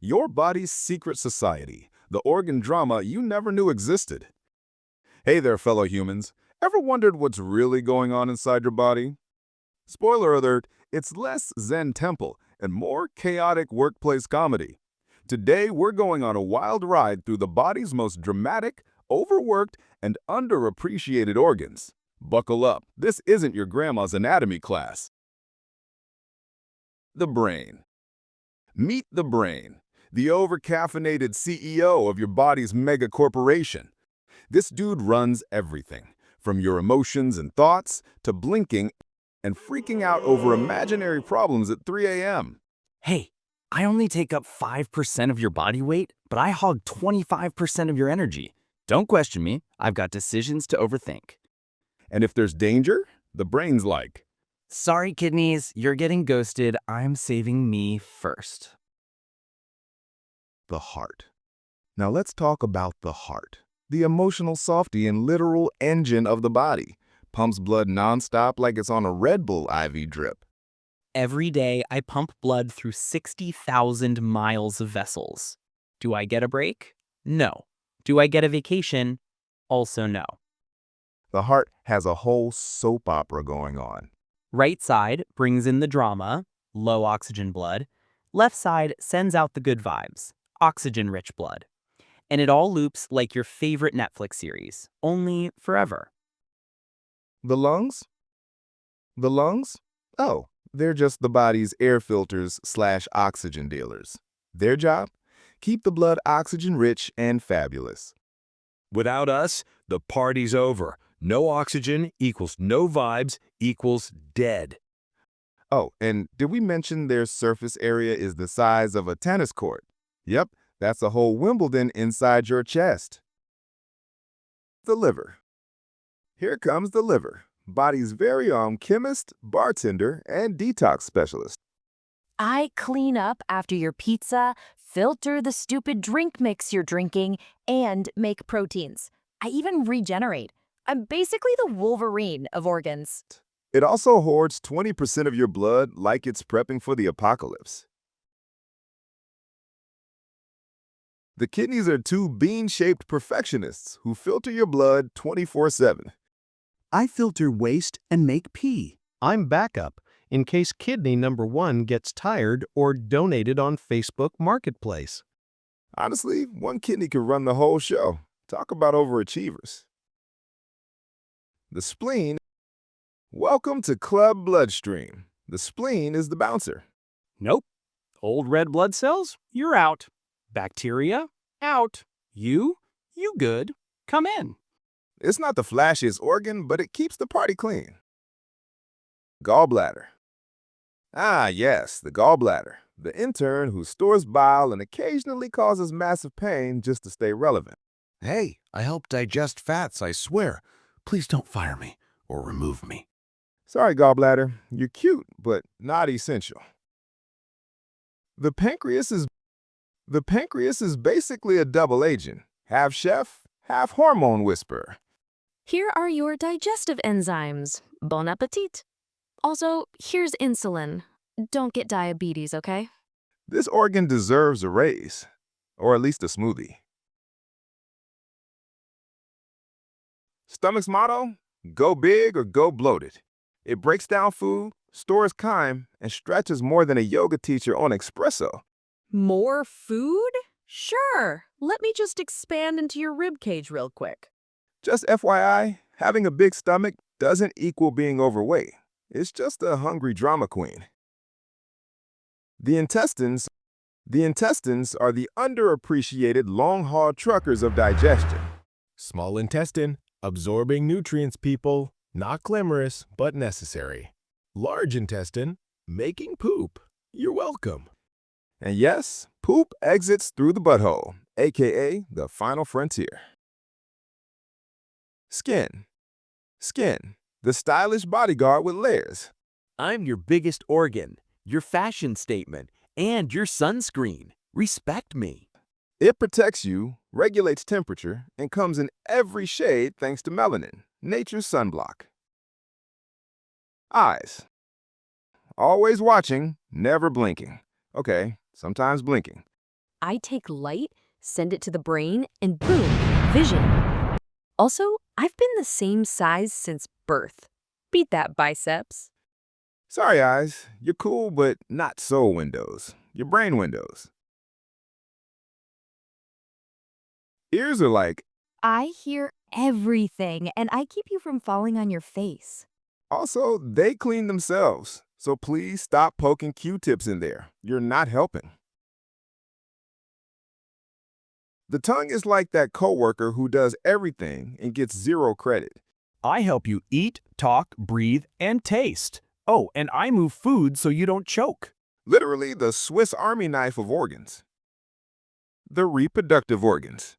your body's secret society, the organ drama you never knew existed. Hey there, fellow humans. Ever wondered what's really going on inside your body? Spoiler alert, it's less Zen temple and more chaotic workplace comedy. Today, we're going on a wild ride through the body's most dramatic, overworked, and underappreciated organs. Buckle up, this isn't your grandma's anatomy class. The brain. Meet the brain, the overcaffeinated CEO of your body's mega corporation. This dude runs everything, from your emotions and thoughts to blinking and freaking out over imaginary problems at 3 a.m. Hey, I only take up 5% of your body weight, but I hog 25% of your energy. Don't question me, I've got decisions to overthink. And if there's danger, the brain's like, Sorry, kidneys, you're getting ghosted. I'm saving me first. the heart. Now let's talk about the heart, the emotional softy and literal engine of the body. Pumps blood nonstop like it's on a Red Bull IV drip. Every day, I pump blood through 60,000 miles of vessels. Do I get a break? No. Do I get a vacation? Also no. The heart has a whole soap opera going on. Right side brings in the drama, low oxygen blood. Left side sends out the good vibes, oxygen-rich blood. And it all loops like your favorite Netflix series, only forever. The lungs? The lungs? Oh, they're just the body's air filters / oxygen dealers. Their job? Keep the blood oxygen-rich and fabulous. Without us, the party's over. No oxygen equals no vibes equals dead. Oh, and did we mention their surface area is the size of a tennis court? Yep, that's a whole Wimbledon inside your chest. The liver. Here comes the liver, body's very own chemist, bartender, and detox specialist. I clean up after your pizza, filter the stupid drink mix you're drinking, and make proteins. I even regenerate. I'm basically the Wolverine of organs. It also hoards 20% of your blood like it's prepping for the apocalypse. The kidneys are two bean-shaped perfectionists who filter your blood 24/7. I filter waste and make pee. I'm backup in case kidney number 1 gets tired or donated on Facebook Marketplace. Honestly, one kidney can run the whole show. Talk about overachievers. The spleen. Welcome to Club Bloodstream. The spleen is the bouncer. Nope. Old red blood cells? You're out. Bacteria? Out. You good. Come in. It's not the flashiest organ, but it keeps the party clean. Gallbladder. Ah, yes, the gallbladder. The intern who stores bile and occasionally causes massive pain just to stay relevant. Hey, I help digest fats, I swear. Please don't fire me or remove me. Sorry, gallbladder. You're cute, but not essential. The pancreas is basically a double agent. Half chef, half hormone whisperer. Here are your digestive enzymes. Bon appetit. Also, here's insulin. Don't get diabetes, okay? This organ deserves a raise, or at least a smoothie. Stomach's motto? Go big or go bloated. It breaks down food, stores chyme, and stretches more than a yoga teacher on espresso. More food? Sure. Let me just expand into your rib cage real quick. Just FYI, having a big stomach doesn't equal being overweight. It's just a hungry drama queen. The intestines are the underappreciated long-haul truckers of digestion. Small intestine, absorbing nutrients, people. Not glamorous, but necessary. Large intestine, making poop. You're welcome. And yes, poop exits through the butthole, aka the final frontier. Skin. Skin, the stylish bodyguard with layers. I'm your biggest organ, your fashion statement, and your sunscreen. Respect me. It protects you, regulates temperature, and comes in every shade thanks to melanin, nature's sunblock. Eyes. Always watching, never blinking. Okay, sometimes blinking. I take light, send it to the brain, and boom, vision. Also, I've been the same size since birth. Beat that, biceps. Sorry, eyes. You're cool, but not soul windows. Your brain windows. Ears are like, I hear everything, and I keep you from falling on your face. also, they clean themselves. So please stop poking Q-tips in there. You're not helping. The tongue is like that coworker who does everything and gets zero credit. I help you eat, talk, breathe, and taste. Oh, and I move food so you don't choke. Literally the Swiss Army knife of organs. The reproductive organs.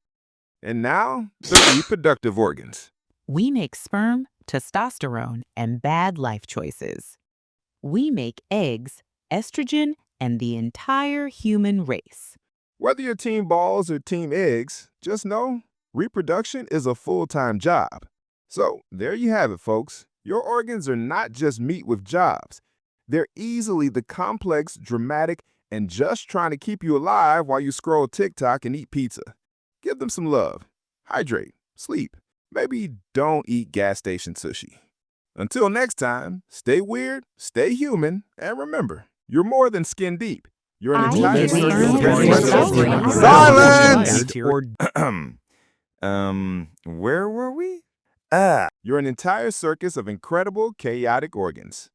And now, the reproductive organs. We make sperm, testosterone, and bad life choices. We make eggs, estrogen, and the entire human race. Whether you're team balls or team eggs, just know reproduction is a full-time job. So, there you have it, folks. Your organs are not just meat with jobs. They're easily the complex, dramatic, and just trying to keep you alive while you scroll TikTok and eat pizza. Give them some love. Hydrate. Sleep. Maybe don't eat gas station sushi. Until next time, stay weird, stay human, and remember, you're more than skin deep. You're an entire Silence! Where were we? You're an entire circus of incredible, chaotic organs.